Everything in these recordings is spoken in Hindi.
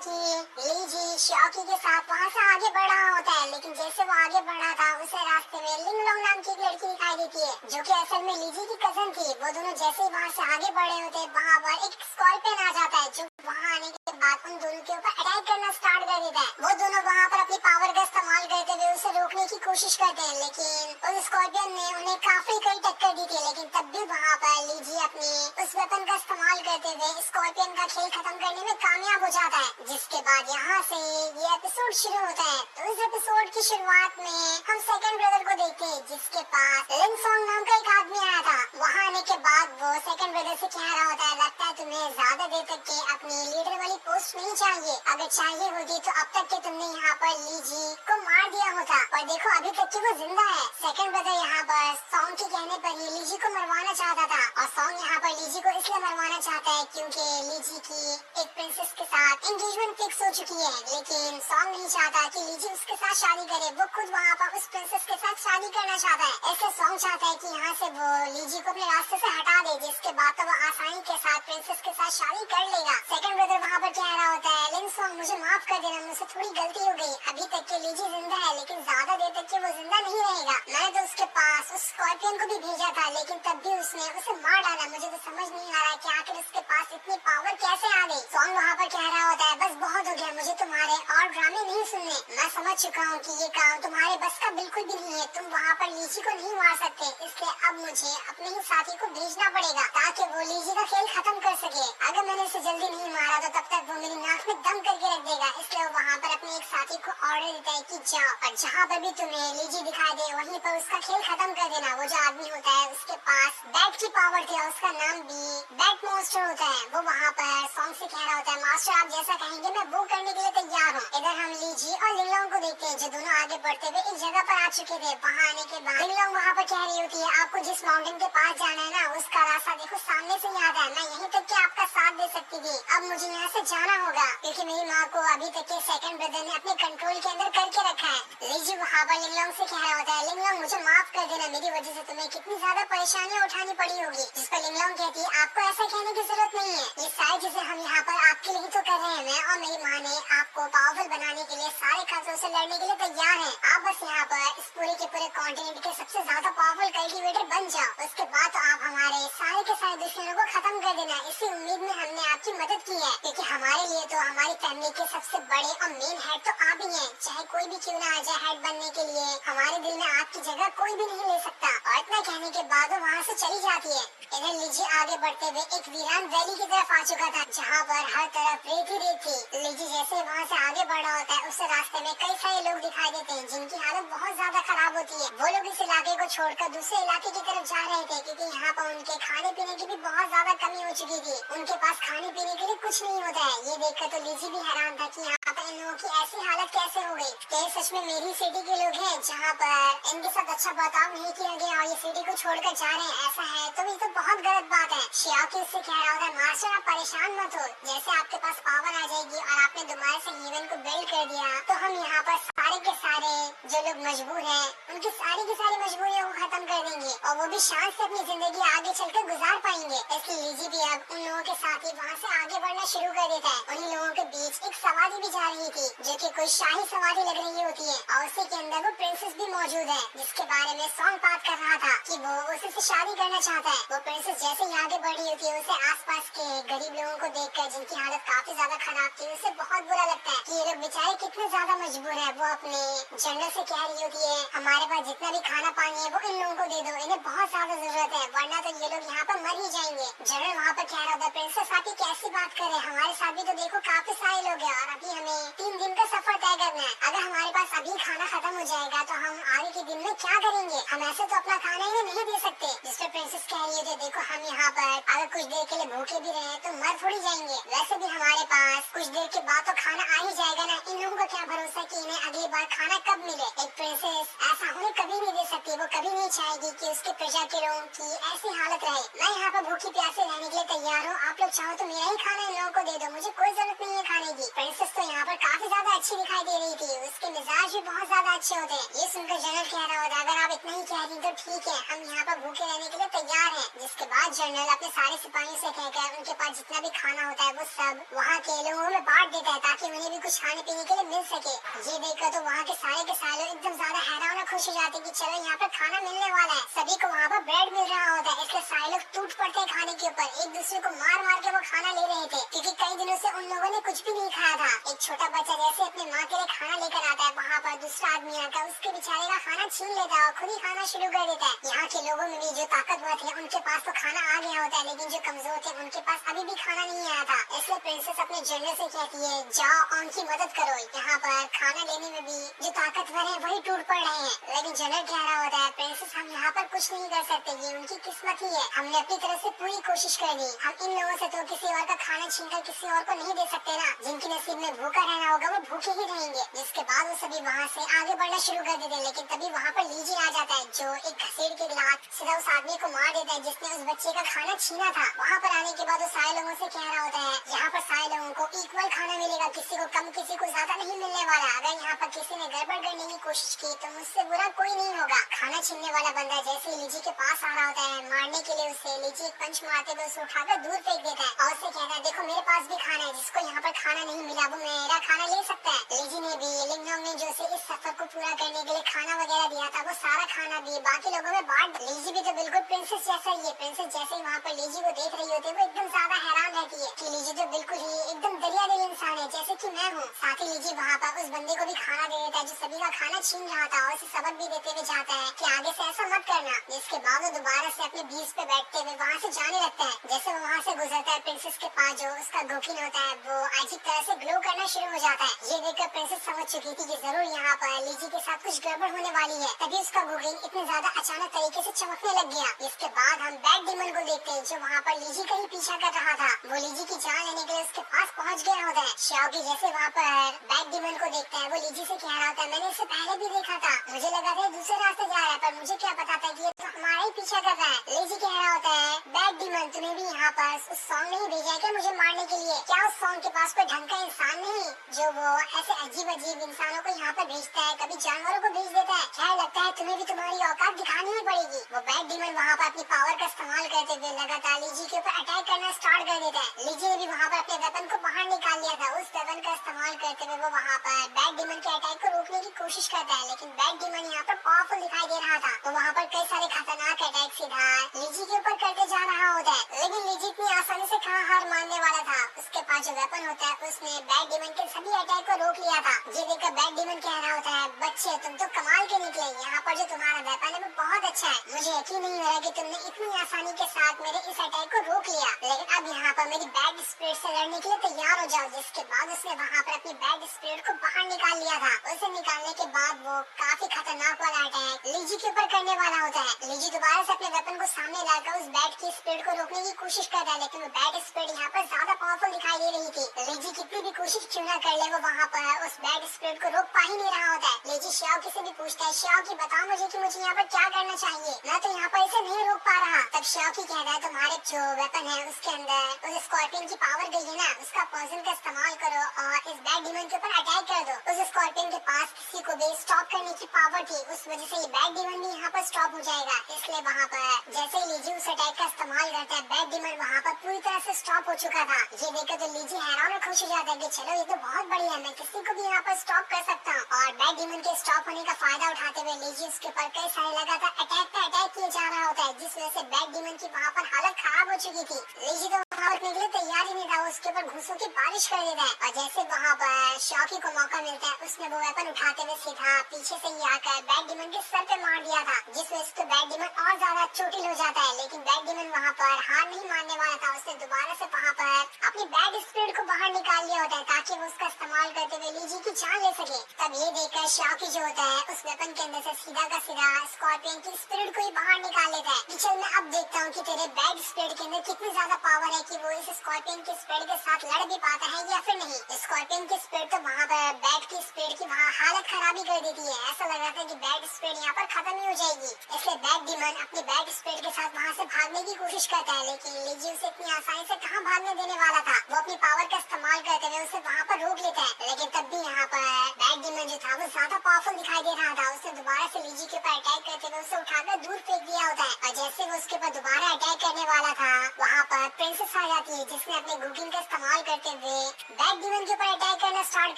कि लीजी शौकी के साथ वहाँ से आगे बढ़ रहा होता है, लेकिन जैसे वो आगे बढ़ रहा था उसे रास्ते में लिंगलोंग नाम की एक लड़की दिखाई देती है, जो कि असल में लीजी की कजन थी। वो दोनों जैसे ही वहाँ से आगे बढ़ रहे होते वहाँ पर एक स्कॉर्पियन आ जाता है, जो वहाँ आने के बाद उन दोनों के ऊपर अटैक करना स्टार्ट कर देता है। वो दोनों वहाँ पर अपनी पावर का इस्तेमाल करते हुए उसे रोकने की कोशिश करते हैं, लेकिन उस स्कॉर्पियन ने उन्हें काफी कई टक्कर दी थी। लेकिन तब भी वहाँ पर लीजी अपनी उस वेपन का इस्तेमाल करते हुए स्कॉर्पियन का खेल खत्म करने में कामयाब हो जाता है। जिसके बाद यहाँ से ये एपिसोड शुरू होता है। तो इस एपिसोड की शुरुआत में हम सेकंड ब्रदर को देखते हैं, जिसके पास लिन सॉन्ग नाम का एक आदमी आया था। वहाँ आने के बाद वो सेकंड ब्रदर से कह रहा होता है, लगता है तुम्हें ज्यादा देर तक के अपनी लीडर वाली पोस्ट नहीं चाहिए, अगर चाहिए होती तो अब तक के तुमने यहाँ पर लीजी को मार दिया होता। और देखो अभी तक की वो जिंदा है। सेकंड ब्रदर यहाँ पर सॉन्ग के कहने पर ही लीजी को मरवाना चाहता था, और सॉन्ग यहाँ पर लीजी को इसलिए मरवाना चाहता है क्योंकि लीजी की एक प्रिंसेस के साथ एंगेजमेंट फिक्स हो चुकी है। लेकिन सॉन्ग नहीं चाहता कि लीजी उसके साथ शादी करे, वो खुद वहाँ पर उस प्रिंसेस के साथ शादी करना चाहता है। ऐसे सॉन्ग चाहता है कि यहाँ से वो लीजी को अपने रास्ते से हटा दे, जिसके बाद तो वो आसानी के साथ प्रिंसेस के साथ शादी कर लेगा। सेकंड ब्रदर वहाँ पर कह रहा होता है, लिन सॉन्ग मुझे माफ कर देना, मुझसे थोड़ी गलती हो गई। अभी तक के लीजी जिंदा है, लेकिन ज्यादा देर तक के वो जिंदा नहीं रहेगा। मैंने तो उसके पास उस स्कॉर्पियन को भी भेजा था, लेकिन तब भी उसने उसे मार डाला। मुझे तो समझ नहीं आ रहा कि आखिर उसके पास इतनी पावर कैसे आ गई। सॉन्ग वहाँ पर कह रहा होता है, बस बहुत हो गया, मुझे तुम्हारे और ड्रामे नहीं सुनने। मैं समझ चुका हूँ कि ये काम तुम्हारे बस का बिल्कुल भी नहीं है, तुम वहाँ पर लीजी को नहीं मार सकते, इसलिए अब मुझे अपने ही साथी को भेजना पड़ेगा ताकि वो लीजी का खेल खत्म कर सके। अगर मैंने उसे जल्दी नहीं मारा तो तब तक वो मेरी नाक में दम करके रख देगा। इसलिए वो वहाँ पर अपने एक साथी को ऑर्डर देता है कि जाओ और जहाँ पर भी तुम्हें लीजी दिखाई दे वहीं पर उसका खेल खत्म कर देना। वो जो आदमी होता है उसके पास बैट की पावर थी और उसका नाम भी बैट मॉन्स्टर होता है। वो वहाँ पर सॉन्ग से कह रहा होता है, मास्टर आप जैसा कहेंगे मैं वो करने के लिए तैयार हूँ। इधर हम लीजी और लिंगलोंग को देखते हैं, जो दोनों आगे बढ़ते हुए एक जगह पर आ चुके थे। वहाँ आने के बाद लिंगलोंग वहाँ पर कह रही होती है, आपको जिस माउंटेन के पास जाना है ना, उसका रास्ता देखो सामने से याद है, मैं यहीं तक के आपका साथ दे सकती थी। अब मुझे यहाँ से जाना होगा क्योंकि मेरी माँ को अभी तक के सेकंड ब्रदर ने अपने कंट्रोल के अंदर करके रखा है। लीजी वहाँ पर लिंगलोंग से कह रहा होता है, लिंगलोंग मुझे माफ कर देना, मेरी वजह से तुम्हें कितनी ज्यादा परेशानियाँ उठानी पड़ी होगी। जिस पर लिंगलोंग कहती है, आपको ऐसा कहने की जरूरत नहीं है, ये सारी चीजें हम यहाँ पर आपके लिए ही तो कर रहे हैं। मैं और मेरी माँ ने आपको पावरफुल बनाने के लिए सारे खतरों से लड़ने के लिए तैयार हैं। आप बस यहाँ पर इस पूरे के पूरे कॉन्टिनेंट के सबसे ज्यादा पावरफुल कल्टीवेटर बन जाओ, उसके बाद तो आप हमारे सारे दुश्मनों को खत्म कर देना। इसी उम्मीद में हमने आपकी मदद की है, क्योंकि हमारे लिए तो हमारी फैमिली के सबसे बड़े और मेन हेड तो आप ही हैं। चाहे कोई भी क्यों ना आ जाए हेड बनने के लिए, हमारे दिल में आपकी जगह कोई भी नहीं ले सकता। और इतना कहने के बाद वो वहाँ से चली जाती है। इधर लीजी आगे बढ़ते हुए एक वीरान वैली की तरफ आ चुका था, जहाँ पर हर तरफ रेत ही रेत थी। लीजी जैसे वहाँ से आगे बढ़ रहा होता है, उस रास्ते में कई सारे लोग दिखाई देते हैं जिनकी हालत बहुत ज्यादा खराब होती है। वो लोग इस इलाके को छोड़कर दूसरे इलाके की तरफ जा रहे थे, क्योंकि यहाँ पर उनके खाने पीने की भी बहुत ज्यादा कमी हो चुकी थी। उनके पास खाने पीने के लिए कुछ नहीं होता है। ये देखकर तो लीजी भी हैरान था कि यहाँ पर इन लोगों की ऐसी हालत कैसे हो गई। क्या ये सच में मेरी सिटी के लोग हैं जहाँ पर इनके साथ अच्छा बर्ताव नहीं किया गया और ये सिटी को छोड़कर जा रहे हैं? ऐसा है तो ये तो बहुत गलत बात है। शियाओकी उससे कह रहा होता है, मास्टर आप परेशान मत हो, जैसे आपके पास पावर आ जाएगी और आपने दोबारा से हेवन को बिल्ड कर दिया तो हम यहाँ पर सारे के सारे जो लोग मजबूर हैं उनकी सारी की सारी मजबूरियों को खत्म कर देंगे और वो भी शान से अपनी जिंदगी आगे चलकर गुजार पाएंगे। इसलिए लीजी भी अब उन लोगों के साथ ही वहाँ से आगे बढ़ना शुरू कर देता है। उन्हीं लोगों के बीच एक सवारी भी जा रही थी, जो कि कोई शाही सवारी लग रही होती है, और उसी के अंदर वो प्रिंसेस भी मौजूद है, जिसके बारे में सॉन्ग बात कर रहा था कि वो उसी से शादी करना चाहता है। वो प्रिंसेस जैसे ही आगे बढ़ रही होती है, उसे आसपास के गरीब लोगों को देखकर, जिनकी हालत काफी ज्यादा खराब थी, उसे बहुत बुरा लगता है कि ये लोग बेचारे कितने ज्यादा मजबूर है। वो अपने जनरल से कह रही होती है, हमारे पास जितना भी खाना पानी है वो इन लोगों को दे दो, इन्हें बहुत ज्यादा जरूरत है, वरना तो ये लोग यहाँ पर मर ही जाएंगे। जनरल वहाँ पर कह रहा था, प्रिंसेस आप ये कैसी बात कर रहे हैं, हमारे साथ भी तो देखो काफी सारे लोग हैं और अभी हमें 3 दिन का सफर तय करना है। अगर हमारे पास अभी खाना खत्म हो जाएगा तो हम आगे के दिन में क्या करेंगे? हम ऐसे तो अपना खाना इन्हें नहीं दे सकते। जिस पर प्रिंसेस कह रही है, देखो हम यहाँ पर अगर कुछ देर के लिए भूखे भी रहे तो मर थोड़ी जाएंगे, वैसे भी हमारे पास कुछ देर के बाद तो खाना आ ही जाएगा ना। इन लोगों का क्या भरोसा कि इन्हें अगली बार खाना कब मिले। एक प्रिंसेस ऐसा उन्हें कभी नहीं दे सकती, वो कभी नहीं चाहेगी कि उसके प्रजा के लोगों की ऐसी हालत रहे। मैं यहाँ पर भूखी प्यासे रहने के लिए तैयार हूँ, आप लोग चाहो तो मेरा ही खाना इन लोगों को दे दो, मुझे कोई जरूरत नहीं है खाने की। प्रिंसेस तो यहाँ पर काफी ज्यादा अच्छी दिखाई दे रही थी, उसके मिजाज भी बहुत ज्यादा अच्छे होते हैं। ये सुनकर जनरल कह रहा होता, अगर आप इतना ही कह रही तो ठीक है, हम यहाँ पर भूखे रहने के लिए तैयार हैं। जिसके बाद जनरल अपने सारे सिपाहियों से कहकर उनके पास जितना भी खाना होता है वो सब वहाँ के लोगों में बांट देता है ताकि उन्हें भी कुछ खाने पीने के लिए मिल सके। ये देखकर तो वहाँ के सारे लोग एकदम ज्यादा हैरान और खुश हो जाते हैं कि चलो यहाँ पर खाना मिलने वाला है। सभी को वहाँ पर ब्रेड मिल रहा होता है, इसलिए सारे लोग टूट पड़ते हैं खाने के ऊपर, एक दूसरे को मार मार के वो खाना ले रहे थे क्योंकि कई दिनों से उन लोगों ने कुछ भी नहीं खाया था। एक छोटा बच्चा जैसे अपनी माँ के लिए खाना लेकर आता है, वहाँ पर दूसरा आदमी आता है, उसके बेचारे का खाना छीन लेता है और खुद ही खाना शुरू कर देता है। यहाँ के लोगों में भी जो ताकतवर थे उनके पास तो खाना आ गया होता है, लेकिन जो कमजोर थे उनके पास अभी भी खाना नहीं आया था। इसलिए प्रिंसेस अपने जनरल से कहती है जाओ और उनकी मदद करो। यहाँ पर खाना लेने में भी जो ताकतवर है वही टूट पड़ रहे हैं, लेकिन जनरल कह रहा होता है प्रिंसेस हम यहाँ पर कुछ नहीं कर सकते, ये उनकी किस्मत ही है, हमने अपनी तरफ से पूरी कोशिश कर दी, हम इन लोगों से तो किसी और का खाना छीनकर किसी और को नहीं दे सकते ना, जिनके नसीब में भूखा रहना होगा वो भूखे ही रहेंगे। जिसके बाद वो सभी वहाँ से आगे बढ़ना शुरू कर देते हैं, लेकिन तभी वहाँ पर लीजी आ जाता है जो एक घसीट के लात सीधा उस आदमी को मार देता है जिसने उस बच्चे का खाना छीना था। वहाँ पर आने के बाद वो सारे लोगों से कह रहा होता है यहाँ पर सारे लोगों को इक्वल खाना मिलेगा, किसी को कम किसी को ज्यादा नहीं मिलने वाला, अगर यहाँ पर किसी ने गड़बड़ करने की कोशिश की तो मुझसे बुरा कोई नहीं होगा। खाना छीनने वाला बंदा जैसे ही लीजी के पास आ रहा होता है मारने के लिए उसे, लीजी एक पंच मारते हुए उसे उठाकर दूर फेंक देता है और उसे कहता है देखो मेरे पास भी खाना है, जिसको यहाँ पर खाना नहीं मिला वो मेरा खाना ले सकता है। लीजी ने भी लिंगडोंग ने जो उसे इस सफर को पूरा करने के लिए खाना वगैरह दिया था वो सारा खाना भी बाकी लोगों में बांट। लीजी भी तो बिल्कुल प्रिंसेस जैसा ही है, प्रिंसेस जैसे ही वहाँ पर लीजी को देख रही होती है वो एकदम ज्यादा हैरान रहती है कि लीजी तो बिल्कुल ही एकदम दरिया दिल इंसान है जैसे कि मैं हूँ। साथ ही लीजी वहाँ पर उस बंदे को भी खाना दे देता है जो सभी का खाना छीन रहा था और उसे सबक भी देते हुए जाता है कि आगे से ऐसा मत करना। जिसके बाद वो दोबारा से अपने बीच पे बैठते हुए वहाँ से जाने लगता है। जैसे वो वहाँ से गुजरता है प्रिंसेस के पास जो उसका गोकिन होता है वो अजीब तरह से ग्लो करना शुरू हो जाता है। ये देखकर प्रिंसेस समझ चुकी थी कि जरूर यहाँ पर लीजी के साथ कुछ गड़बड़ होने वाली है, तभी उसका गोकिन इतने ज्यादा अचानक तरीके से चमकने लग गया। इसके बाद हम बैड डीमन को देखते हैं जो वहाँ पर लीजी का ही पीछा कर रहा था। वो लीजी की जान लेने के लिए उसके पास पहुँच गया होता है। श्याओकी जैसे वहाँ पर बैड डीमन को देखता है वो लीजी से कह रहा होता है मैंने इसे पहले भी देखा था, मुझे लगा था दूसरे रास्ते जा रहा है पर मुझे क्या पता था कि ये तो हमारा ही पीछा कर रहा है। लीजी कह रहा होता है बैड डीमन तुम्हें भी यहाँ पर उस सॉन्ग नहीं भेजा है क्या मुझे मारने के लिए? क्या उस सॉन्ग के पास कोई ढंग का इंसान नहीं जो वो ऐसे अजीब अजीब इंसानों को यहाँ पर भेजता है, कभी जानवरों को भेज देता है? खैर लगता है तुम्हें भी तुम्हारी औकात दिखानी ही पड़ेगी। वो बैड डीमन वहाँ पर अपनी पावर का इस्तेमाल करते हुए लगातार लीजी के ऊपर अटैक करना स्टार्ट कर देता है। लीजी ने भी वहाँ पर अपने वेपन को बाहर निकाल लिया था, उस वेपन का इस्तेमाल करते हुए वो वहाँ पर बैड डीमन के अटैक को रोकने की कोशिश करता है, लेकिन बैड डीमन यहाँ पर पावरफुल दिखाई दे रहा था। वो वहाँ पर कई सारे खतरनाक अटैक सीधा लीजी के ऊपर करते जा रहा होता है, लेकिन लीजी इतनी आसानी से कहाँ हार मानने वाला था। उसके पास जो वेपन होता है उसने बैड डीमन के सभी अटैक को रोक लिया था। ये देखकर बैड डीमन कह रहा होता है बच्चे तुम तो कमाल के निकले, यहाँ पर जो तुम्हारा वेपन है वो बहुत अच्छा है, मुझे यकीन नहीं हो रहा कि तुमने इतनी आसानी के साथ मेरे इस अटैक को रोक लिया, लेकिन अब यहाँ पर मेरी बैड स्पिरिट से लड़ने के लिए तैयार हो जाओ। जिसके बाद उसने वहाँ पर अपनी बैड स्पिरिट को बाहर निकाल लिया था। उसे निकालने के बाद वो काफी खतरनाक वाला अटैक लीजी के ऊपर करने वाला होता है। लीजी दोबारा से अपने वेपन को सामने लाकर उस बैड की स्पिरिट को रोकने की कोशिश करता है, लेकिन वो बैड स्पिरिट यहाँ पर ज्यादा पावरफुल दिखाई दे रही थी। लीजी कितनी भी कोशिश क्यों ना कर ले वो वहाँ पर उस बैड स्पिरिट को रोक पा ही नहीं रहा होता है। लीजी श्याओकी से भी पूछता है श्याओकी बताओ मुझे कि मुझे यहाँ पर क्या करना चाहिए, मैं तो यहाँ पर इसे नहीं रोक पा रहा। तब श्याओकी कहता है तुम्हारे जो वेपन है उसके अंदर उस स्कॉर्पियन की पावर गई है ना, उसका पॉइजन का इस्तेमाल करो और इस बैड डीमन के ऊपर अटैक कर दो। उस स्कॉर्पियन के पास किसी को भी स्टॉप करने की पावर थी, उस वजह से ये बैड डीमन भी यहाँ पर स्टॉप हो जाएगा। इसलिए वहाँ पर जैसे ही लीजी उस अटैक का इस्तेमाल करता है बैड डीमन वहाँ पर पूरी तरह से स्टॉप हो चुका था। ये देखकर तो लीजी हैरान और खुश हो जाता है कि चलो ये तो बहुत बढ़िया है, मैं किसी को भी यहाँ पर स्टॉप कर सकता हूँ। और बैड डीमन के स्टॉप होने का फायदा उठाते हुए लीजी उसके ऊपर कई सारे लगातार अटैक पे अटैक किए जा रहा होता है, जिस वजह से बैड डीमन की वहाँ पर हालत खराब हो चुकी थी। लीजी तो वहाँ उठने के लिए तैयार ही नहीं था, उसके ऊपर घूसों की बारिश कर देता है और जैसे वहाँ पर शॉकी को मौका मिलता है उसने वो वेपन उठाते हुए सीधा पीछे से ही आकर बैड डीमन के सर पे मार दिया था, जिस वजह से बैड डीमन और ज्यादा चोटिल हो जाता है। लेकिन बैड डीमन वहाँ पर हार नहीं मानने वाला था, उसने दोबारा से वहाँ पर अपनी बैड स्पिरिट को बाहर निकाल लिया होता है ताकि वो उसका इस्तेमाल करते हुए लीजी की जान ले सके। तब ये देखकर शॉकी जो होता है उस वेपन के अंदर से सीधा का सीधा स्कॉर्पियन की स्पिरिट को ही बाहर निकाल लेता है कि चल मैं अब देखता हूँ कि तेरे बैड स्पिरिट के अंदर कितनी ज्यादा पावर है कि वो इस स्कॉर्पियन की स्पिरिट के साथ लड़ भी पाता है या फिर नहीं। स्कॉर्पियन की स्पिरिट तो वहाँ पर बैड की स्पिरिट की वहाँ हालत खराबी कर देती है, ऐसा लग रहा था कि बैड स्पिरिट यहाँ पर खत्म ही हो जाएगी। इसलिए बैड डीमन अपनी बैड स्पिरिट के साथ वहाँ से भागने की कोशिश करता है, लेकिन लीजी उसे इतनी आसानी से कहाँ भागने देने वाला था। वो अपनी पावर का इस्तेमाल करते हुए उसे वहाँ पर रोक लेता है, लेकिन तब भी यहाँ पर बैड डीमन जो था वो ज्यादा पावरफुल दिखाई दे रहा था। उसने दोबारा से लीजी के ऊपर अटैक करते हुए उसे उठाकर दूर फेंक दिया होता है और जैसे वो उसके ऊपर दोबारा अटैक करने वाला था वहाँ पर प्रिंसेस आ आ जाती है, जिसने अपने गुकिंग का इस्तेमाल करते हुए बैड डीमन के ऊपर अटैक करना स्टार्ट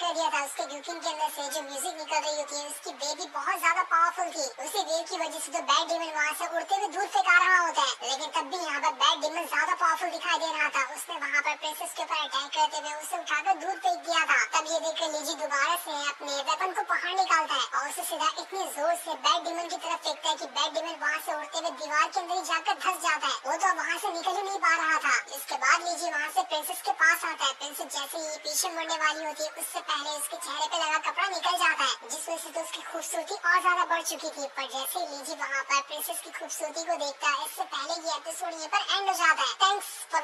कर दिया था। उसके गुकिंग के अंदर से जो म्यूजिक निकल रही होती है, उसकी वेव भी बहुत ज्यादा पावरफुल थी। उसी वेव की वजह से जो बैड डीमन वहाँ से उड़ते हुए दूर फेंक आ रहा होता है, लेकिन तब भी यहाँ पर बैड डीमन ज्यादा पावरफुल दिखाई दे रहा था। उसने वहाँ पर प्रिंसेस के ऊपर अटैक करते हुए उसे उठाकर दूर फेंक दिया था। तब ये देखकर लीजी दोबारा से अपने वेपन को बाहर निकालता है और उसे सीधा इतनी जोर से बैड डीमन की तरफ फेंकता है कि बैड डीमन वहाँ से उड़ते हुए दीवार के अंदर ही जाकर धंस जाता है। वो तो वहाँ से निकल ही नहीं पा रहा था। इसके बाद लीजी वहाँ से प्रिंसेस के पास आता है। प्रिंसेस जैसे ही पीछे मुड़ने वाली होती है, उससे पहले उसके चेहरे पे लगा कपड़ा निकल जाता है, जिस वजह से तो उसकी खूबसूरती और ज्यादा बढ़ चुकी थी। पर जैसे ही लीजी वहाँ पर प्रिंसेस की खूबसूरती को देखता है, इससे पहले ये एपिसोड यहीं पर एंड हो जाता है। Thanks for